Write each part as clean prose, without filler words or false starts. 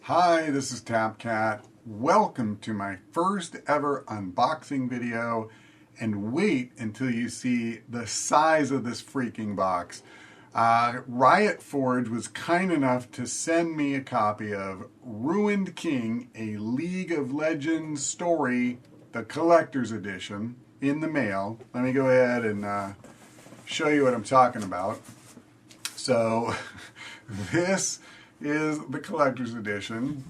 Hi, this is Tapcat. Welcome to my first ever unboxing video, and wait until you see the size of this freaking box. Riot Forge was kind enough to send me a copy of Ruined King, a League of Legends story, the collector's edition, in the mail. Let me go ahead and show you what I'm talking about. So this is the collector's edition.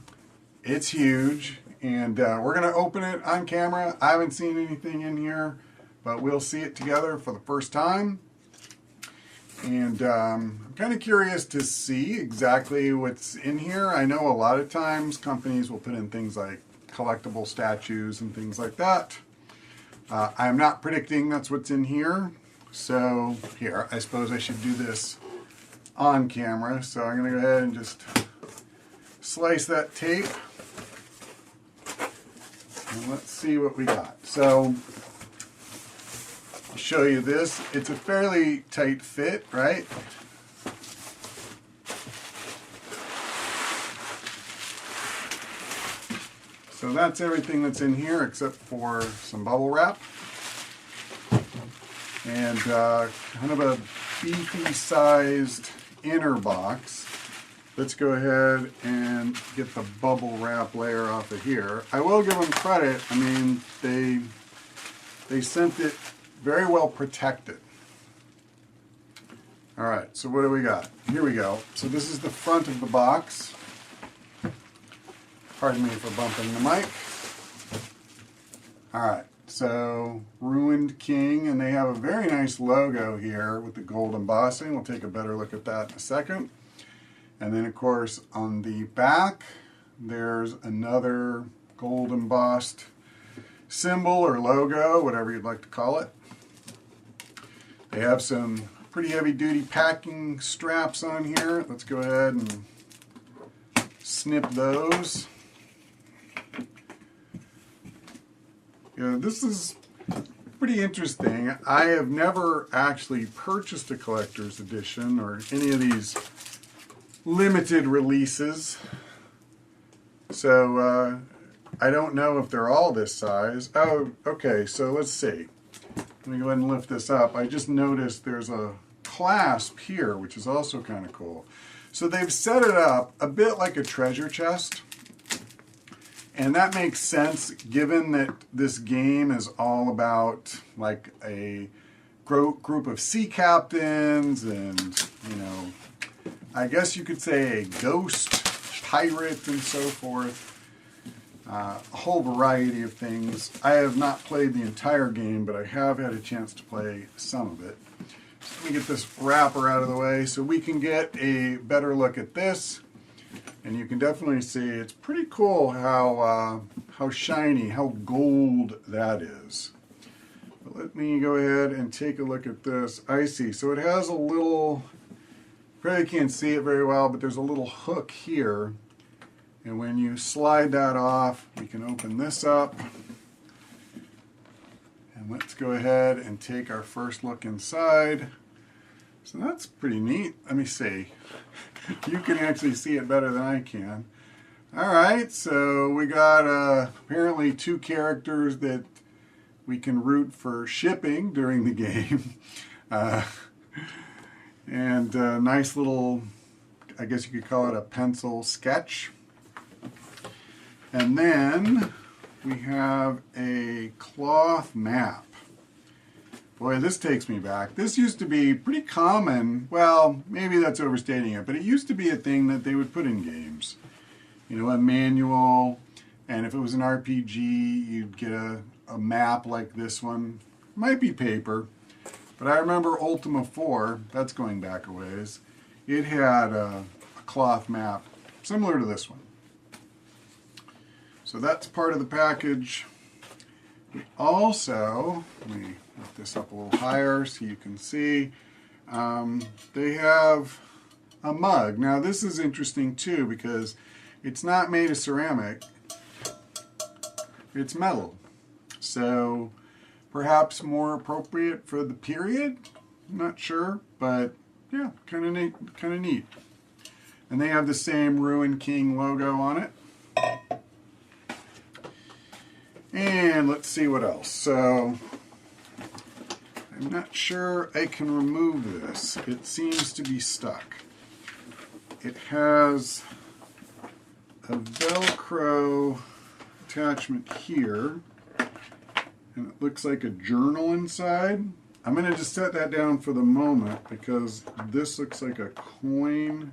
It's huge, and we're going to open it on camera. I haven't seen anything in here, but we'll see it together for the first time. And I'm kind of curious to see exactly what's in here. I know a lot of times companies will put in things like collectible statues and things like that. I'm not predicting that's what's in here. So here, I suppose I should do this on camera. So I'm going to go ahead and just slice that tape. And let's see what we got. So I'll show you this. It's a fairly tight fit, right? So that's everything that's in here except for some bubble wrap. And kind of a beefy sized inner box. Let's go ahead and get the bubble wrap layer off of here. I will give them credit. I mean, they sent it very well protected. All right, so what do we got? Here we go. So this is the front of the box. Pardon me for bumping the mic. All right, so Ruined King, and they have a very nice logo here with the gold embossing. We'll take a better look at that in a second. And then, of course, on the back, there's another gold embossed symbol or logo, whatever you'd like to call it. They have some pretty heavy-duty packing straps on here. Let's go ahead and snip those. Yeah, this is pretty interesting. I have never actually purchased a collector's edition or any of these limited releases. So I don't know if they're all this size. Oh, okay, so let's see. Let me go ahead and lift this up. I just noticed there's a clasp here, which is also kind of cool. So they've set it up a bit like a treasure chest. And that makes sense given that this game is all about like a group of sea captains and, you know, I guess you could say a ghost pirate and so forth. A whole variety of things. I have not played the entire game, but I have had a chance to play some of it. So let me get this wrapper out of the way so we can get a better look at this. And you can definitely see it's pretty cool how shiny, how gold that is. But let me go ahead and take a look at this. I see. So it has a little, probably can't see it very well, but there's a little hook here. And when you slide that off, we can open this up. And let's go ahead and take our first look inside. So that's pretty neat. Let me see. You can actually see it better than I can. All right, so we got apparently two characters that we can root for shipping during the game. And a nice little, I guess you could call it a pencil sketch. And then we have a cloth map. Boy, this takes me back. This used to be pretty common. Well, maybe that's overstating it, but it used to be a thing that they would put in games. You know, a manual, and if it was an RPG, you'd get a map like this one. It might be paper, but I remember Ultima 4, that's going back a ways, it had a cloth map similar to this one. So that's part of the package. We also, let me lift this up a little higher so you can see, they have a mug. Now this is interesting too because it's not made of ceramic, it's metal. So perhaps more appropriate for the period, I'm not sure, but yeah, kind of neat. And they have the same Ruined King logo on it. And let's see what else. So I'm not sure I can remove this. It seems to be stuck. It has a Velcro attachment here, and it looks like a journal inside. I'm going to just set that down for the moment because this looks like a coin.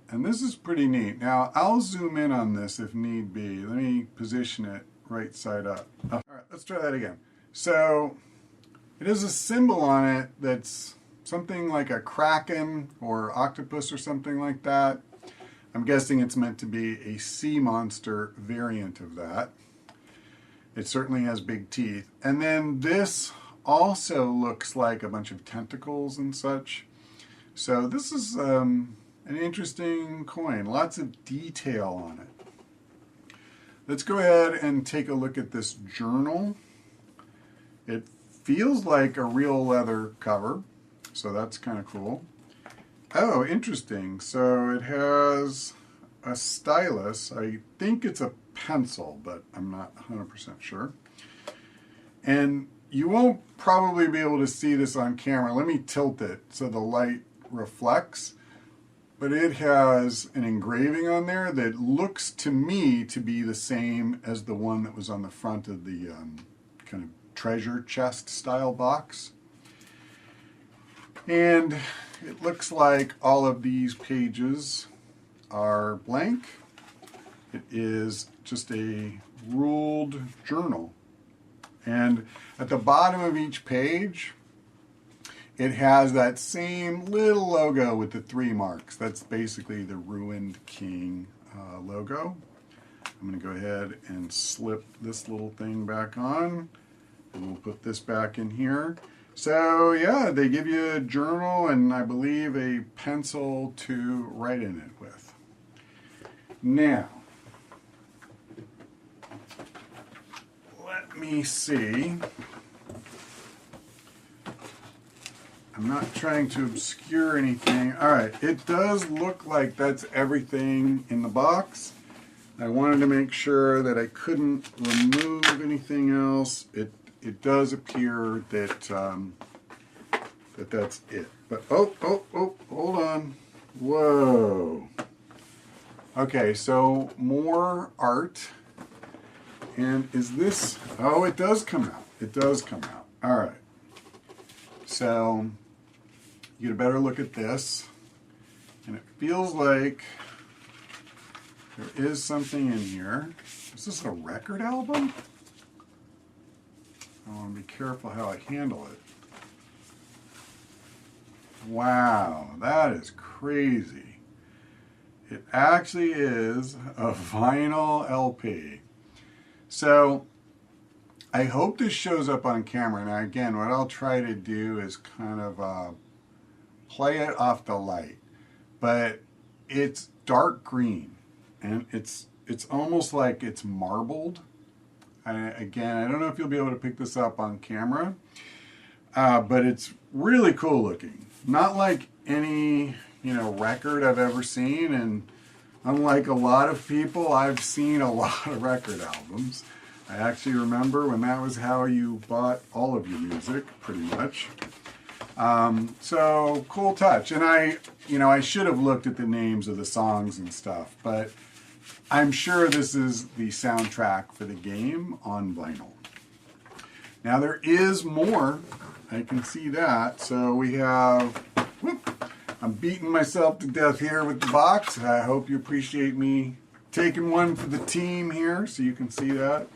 And this is pretty neat. Now, I'll zoom in on this if need be. Let me position it right side up. All right, let's try that again. So, it has a symbol on it that's something like a kraken or octopus or something like that. I'm guessing it's meant to be a sea monster variant of that. It certainly has big teeth. And then this also looks like a bunch of tentacles and such. So this is an interesting coin. Lots of detail on it. Let's go ahead and take a look at this journal. It feels like a real leather cover, so that's kind of cool. Oh, interesting. So it has a stylus. I think it's a pencil, but I'm not 100% sure. And you won't probably be able to see this on camera. Let me tilt it so the light reflects. But it has an engraving on there that looks to me to be the same as the one that was on the front of the kind of treasure chest style box. And it looks like all of these pages are blank. It is just a ruled journal. And at the bottom of each page, it has that same little logo with the 3 marks. That's basically the Ruined King logo. I'm going to go ahead and slip this little thing back on. And we'll put this back in here. So yeah, they give you a journal and I believe a pencil to write in it with. Now, let me see. I'm not trying to obscure anything. All right, it does look like that's everything in the box. I wanted to make sure that I couldn't remove anything else. It does appear that that's it. But oh, hold on. Whoa. Okay, so more art. And is this, oh, it does come out. It does come out. All right. So you get a better look at this. And it feels like there is something in here. Is this a record album? I want to be careful how I handle it. Wow, that is crazy. It actually is a vinyl LP. So I hope this shows up on camera. Now again, what I'll try to do is kind of play it off the light. But it's dark green and it's almost like it's marbled. Again, I don't know if you'll be able to pick this up on camera, but it's really cool looking. Not like any, record I've ever seen, and unlike a lot of people, I've seen a lot of record albums. I actually remember when that was how you bought all of your music, pretty much. So, cool touch. And I should have looked at the names of the songs and stuff, but I'm sure this is the soundtrack for the game on vinyl. Now there is more. I can see that. So we have, I'm beating myself to death here with the box. I hope you appreciate me taking one for the team here so you can see that.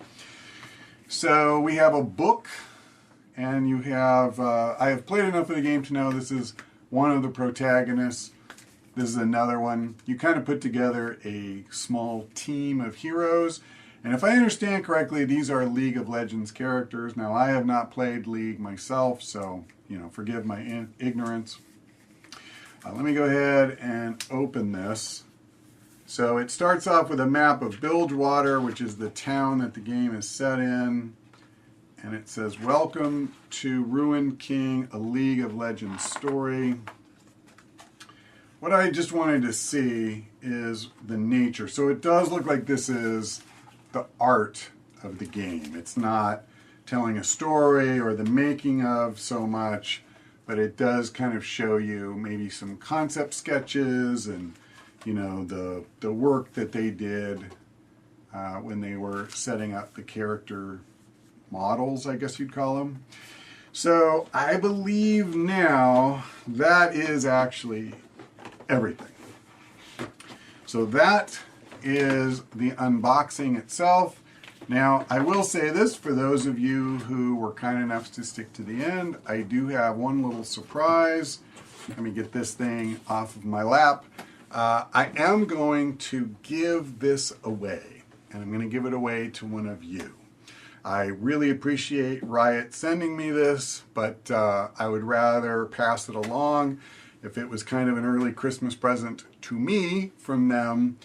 So we have a book, and you have, I have played enough of the game to know this is one of the protagonists. This is another one. You kind of put together a small team of heroes. And if I understand correctly, these are League of Legends characters. Now, I have not played League myself, so, forgive my ignorance. Let me go ahead and open this. So it starts off with a map of Bilgewater, which is the town that the game is set in. And it says, "Welcome to Ruined King, a League of Legends story." what I just wanted to see is the nature. So it does look like this is the art of the game. It's not telling a story or the making of so much, but it does kind of show you maybe some concept sketches and, you know, the work that they did when they were setting up the character models, I guess you'd call them. So I believe now that is actually everything. So that is the unboxing itself. Now, I will say this, for those of you who were kind enough to stick to the end, I do have one little surprise. Let me get this thing off of my lap. I am going to give this away, and I'm going to give it away to one of you. I really appreciate Riot sending me this, but I would rather pass it along. If it was kind of an early Christmas present to me from them,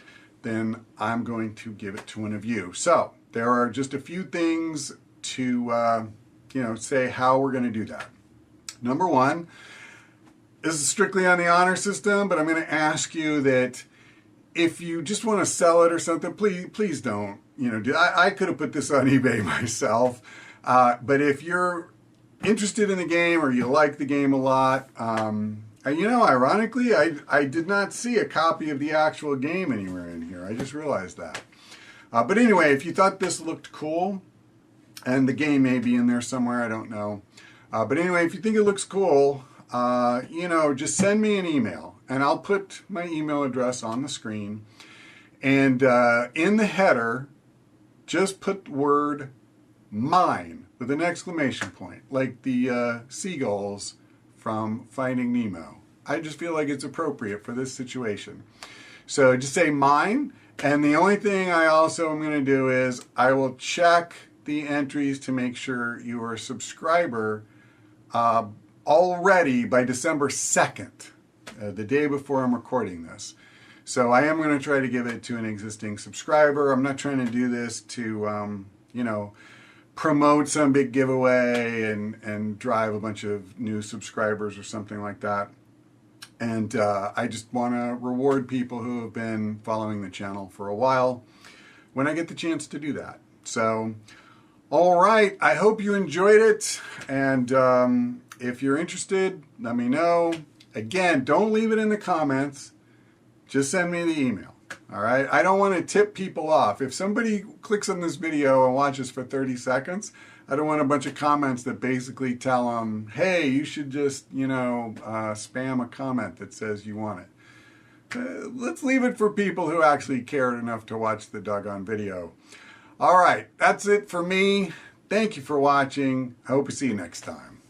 then I'm going to give it to one of you. So there are just a few things to say how we're going to do that. Number one, this is strictly on the honor system, but I'm going to ask you that if you just want to sell it or something, please don't. I could have put this on eBay myself, but if you're interested in the game or you like the game a lot, ironically, I did not see a copy of the actual game anywhere in here. I just realized that. But anyway, if you thought this looked cool, and the game may be in there somewhere, I don't know. But anyway, if you think it looks cool, just send me an email, and I'll put my email address on the screen. And in the header, just put the word mine with an exclamation point, like the seagulls from Finding Nemo. I just feel like it's appropriate for this situation. So just say mine, and the only thing I also am going to do is I will check the entries to make sure you are a subscriber already by December 2nd, the day before I'm recording this. So I am going to try to give it to an existing subscriber. I'm not trying to do this to, promote some big giveaway and drive a bunch of new subscribers or something like that. And I just want to reward people who have been following the channel for a while when I get the chance to do that. So, all right, I hope you enjoyed it. And if you're interested, let me know. Again, don't leave it in the comments. Just send me the email. All right, I don't want to tip people off. If somebody clicks on this video and watches for 30 seconds, I don't want a bunch of comments that basically tell them, hey, you should just, spam a comment that says you want it. Let's leave it for people who actually cared enough to watch the doggone video. All right, that's it for me. Thank you for watching. I hope to see you next time.